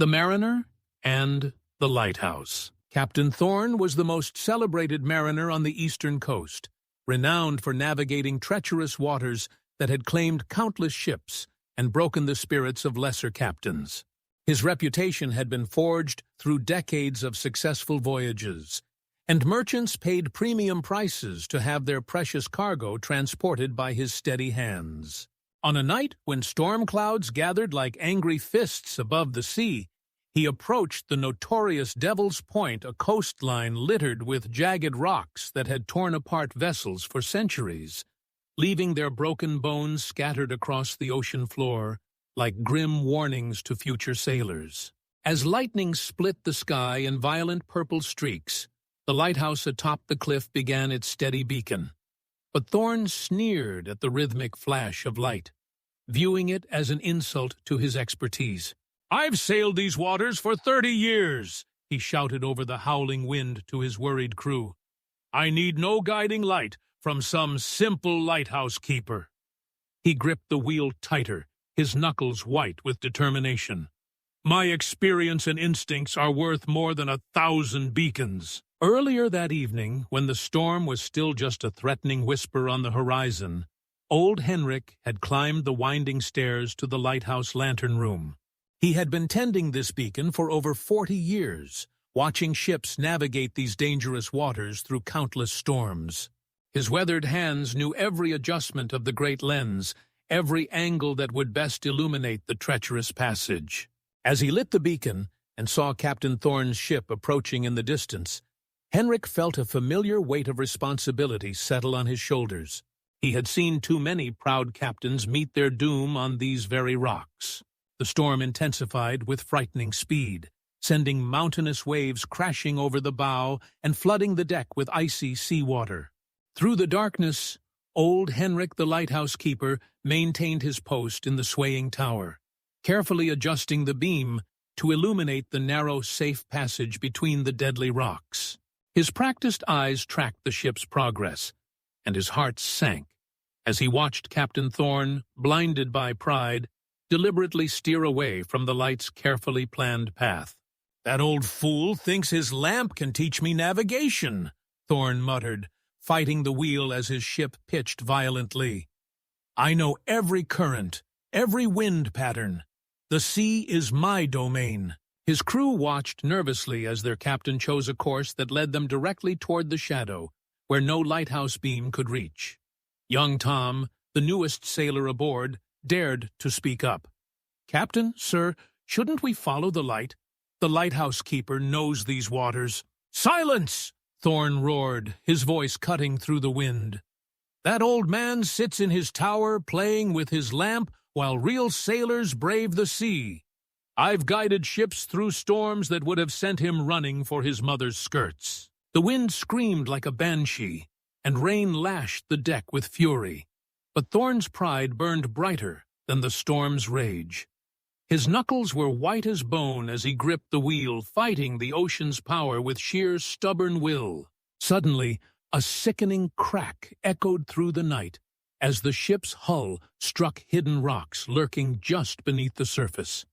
The Mariner and the Lighthouse. Captain Thorn was the most celebrated mariner on the eastern coast, renowned for navigating treacherous waters that had claimed countless ships and broken the spirits of lesser captains. His reputation had been forged through decades of successful voyages, and merchants paid premium prices to have their precious cargo transported by his steady hands. On a night when storm clouds gathered like angry fists above the sea, he approached the notorious Devil's Point, a coastline littered with jagged rocks that had torn apart vessels for centuries, leaving their broken bones scattered across the ocean floor like grim warnings to future sailors. As lightning split the sky in violent purple streaks, the lighthouse atop the cliff began its steady beacon. But Thorn sneered at the rhythmic flash of light, viewing it as an insult to his expertise. "I've sailed these waters for 30 years, he shouted over the howling wind to his worried crew. "I need no guiding light from some simple lighthouse keeper." He gripped the wheel tighter, his knuckles white with determination. "My experience and instincts are worth more than 1,000 beacons." Earlier that evening, when the storm was still just a threatening whisper on the horizon, old Henrik had climbed the winding stairs to the lighthouse lantern room. He had been tending this beacon for over 40 years, watching ships navigate these dangerous waters through countless storms. His weathered hands knew every adjustment of the great lens, every angle that would best illuminate the treacherous passage. As he lit the beacon and saw Captain Thorn's ship approaching in the distance, Henrik felt a familiar weight of responsibility settle on his shoulders. He had seen too many proud captains meet their doom on these very rocks. The storm intensified with frightening speed, sending mountainous waves crashing over the bow and flooding the deck with icy seawater. Through the darkness, old Henrik the lighthouse keeper maintained his post in the swaying tower, carefully adjusting the beam to illuminate the narrow, safe passage between the deadly rocks. His practiced eyes tracked the ship's progress, and his heart sank as he watched Captain Thorn, blinded by pride, deliberately steer away from the light's carefully planned path. "That old fool thinks his lamp can teach me navigation," Thorn muttered, fighting the wheel as his ship pitched violently. "I know every current, every wind pattern. The sea is my domain." His crew watched nervously as their captain chose a course that led them directly toward the shadow, where no lighthouse beam could reach. Young Tom, the newest sailor aboard, dared to speak up. "Captain, sir, shouldn't we follow the light? The lighthouse keeper knows these waters." "Silence!" Thorn roared, his voice cutting through the wind. "That old man sits in his tower playing with his lamp while real sailors brave the sea. I've guided ships through storms that would have sent him running for his mother's skirts." The wind screamed like a banshee, and rain lashed the deck with fury. But Thorn's pride burned brighter than the storm's rage. His knuckles were white as bone as he gripped the wheel, fighting the ocean's power with sheer stubborn will. Suddenly, a sickening crack echoed through the night as the ship's hull struck hidden rocks lurking just beneath the surface.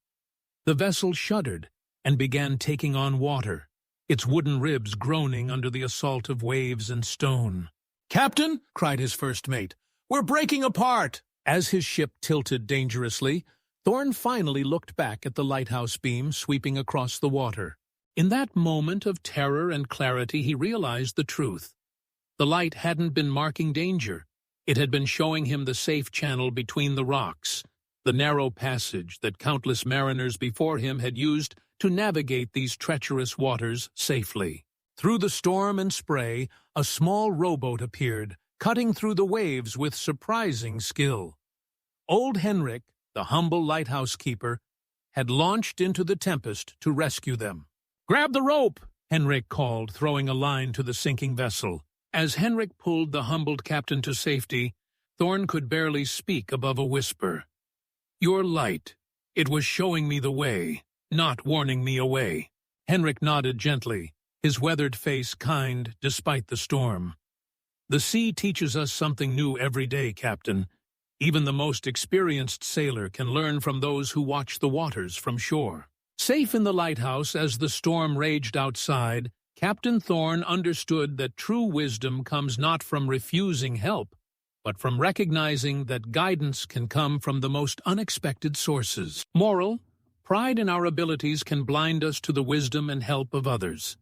The vessel shuddered and began taking on water, its wooden ribs groaning under the assault of waves and stone. "Captain," cried his first mate, "we're breaking apart!" As his ship tilted dangerously, Thorn finally looked back at the lighthouse beam sweeping across the water. In that moment of terror and clarity, he realized the truth. The light hadn't been marking danger. It had been showing him the safe channel between the rocks, the narrow passage that countless mariners before him had used to navigate these treacherous waters safely. Through the storm and spray, a small rowboat appeared, cutting through the waves with surprising skill. Old Henrik, the humble lighthouse keeper, had launched into the tempest to rescue them. "Grab the rope!" Henrik called, throwing a line to the sinking vessel. As Henrik pulled the humbled captain to safety, Thorn could barely speak above a whisper. "Your light. It was showing me the way, not warning me away." Henrik nodded gently, his weathered face kind despite the storm. "The sea teaches us something new every day, Captain. Even the most experienced sailor can learn from those who watch the waters from shore." Safe in the lighthouse as the storm raged outside, Captain Thorn understood that true wisdom comes not from refusing help, but from recognizing that guidance can come from the most unexpected sources. Moral: pride in our abilities can blind us to the wisdom and help of others.